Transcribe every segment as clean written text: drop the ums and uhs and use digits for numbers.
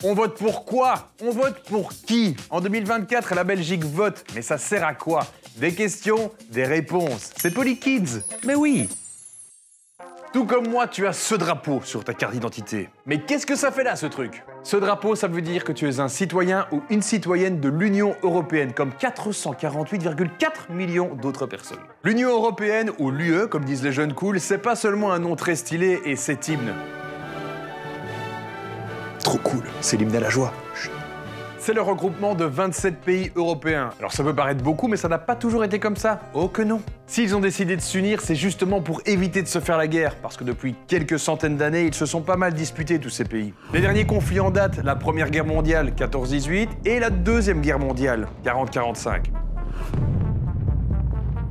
On vote pour quoi? On vote pour qui? En 2024, la Belgique vote, mais ça sert à quoi? Des questions, des réponses. C'est Polykids. Mais oui. Tout comme moi, tu as ce drapeau sur ta carte d'identité. Mais qu'est-ce que ça fait là, ce truc? Ce drapeau, ça veut dire que tu es un citoyen ou une citoyenne de l'Union européenne, comme 448,4 millions d'autres personnes. L'Union européenne, ou l'UE, comme disent les jeunes cool, c'est pas seulement un nom très stylé et cet hymne. Trop cool, c'est l'hymne à la joie. C'est le regroupement de 27 pays européens. Alors ça peut paraître beaucoup, mais ça n'a pas toujours été comme ça. Oh que non. S'ils ont décidé de s'unir, c'est justement pour éviter de se faire la guerre, parce que depuis quelques centaines d'années, ils se sont pas mal disputés, tous ces pays. Les derniers conflits en date, la Première Guerre mondiale, 14-18, et la Deuxième Guerre mondiale, 40-45.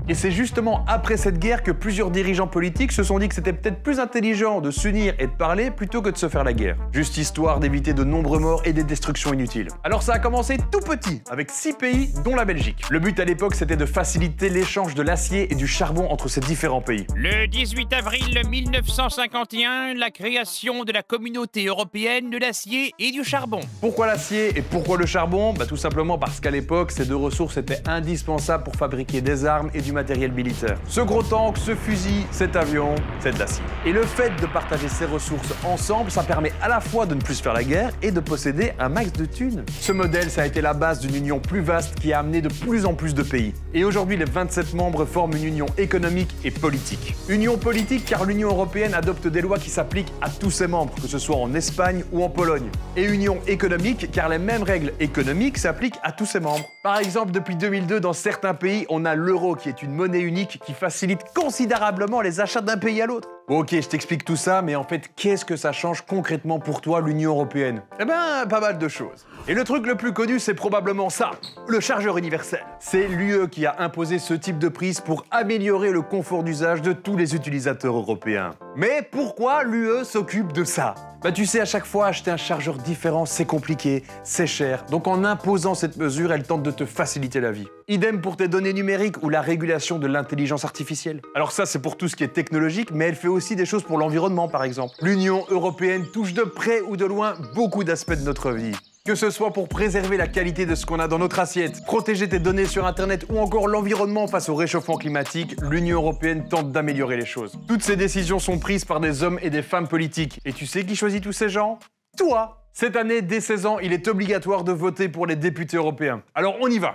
Et c'est justement après cette guerre que plusieurs dirigeants politiques se sont dit que c'était peut-être plus intelligent de s'unir et de parler plutôt que de se faire la guerre. Juste histoire d'éviter de nombreux morts et des destructions inutiles. Alors ça a commencé tout petit, avec 6 pays, dont la Belgique. Le but à l'époque, c'était de faciliter l'échange de l'acier et du charbon entre ces différents pays. Le 18 avril 1951, la création de la communauté européenne de l'acier et du charbon. Pourquoi l'acier et pourquoi le charbon? Tout simplement parce qu'à l'époque, ces deux ressources étaient indispensables pour fabriquer des armes et du matériel militaire. Ce gros tank, ce fusil, cet avion, c'est de l'acier. Et le fait de partager ces ressources ensemble, ça permet à la fois de ne plus se faire la guerre et de posséder un max de thunes. Ce modèle, ça a été la base d'une union plus vaste qui a amené de plus en plus de pays. Et aujourd'hui, les 27 membres forment une union économique et politique. Union politique car l'Union européenne adopte des lois qui s'appliquent à tous ses membres, que ce soit en Espagne ou en Pologne. Et union économique car les mêmes règles économiques s'appliquent à tous ses membres. Par exemple, depuis 2002, dans certains pays, on a l'euro qui est une monnaie unique qui facilite considérablement les achats d'un pays à l'autre. Bon, ok, je t'explique tout ça, mais en fait, qu'est-ce que ça change concrètement pour toi, l'Union européenne? Eh ben, pas mal de choses. Et le truc le plus connu, c'est probablement ça, le chargeur universel. C'est l'UE qui a imposé ce type de prise pour améliorer le confort d'usage de tous les utilisateurs européens. Mais pourquoi l'UE s'occupe de ça? Tu sais, à chaque fois, acheter un chargeur différent, c'est compliqué, c'est cher. Donc en imposant cette mesure, elle tente de te faciliter la vie. Idem pour tes données numériques ou la régulation de l'intelligence artificielle. Alors ça, c'est pour tout ce qui est technologique, mais elle fait aussi des choses pour l'environnement, par exemple. L'Union européenne touche de près ou de loin beaucoup d'aspects de notre vie. Que ce soit pour préserver la qualité de ce qu'on a dans notre assiette, protéger tes données sur Internet ou encore l'environnement face au réchauffement climatique, l'Union européenne tente d'améliorer les choses. Toutes ces décisions sont prises par des hommes et des femmes politiques. Et tu sais qui choisit tous ces gens? Toi! Cette année, dès 16 ans, il est obligatoire de voter pour les députés européens. Alors on y va!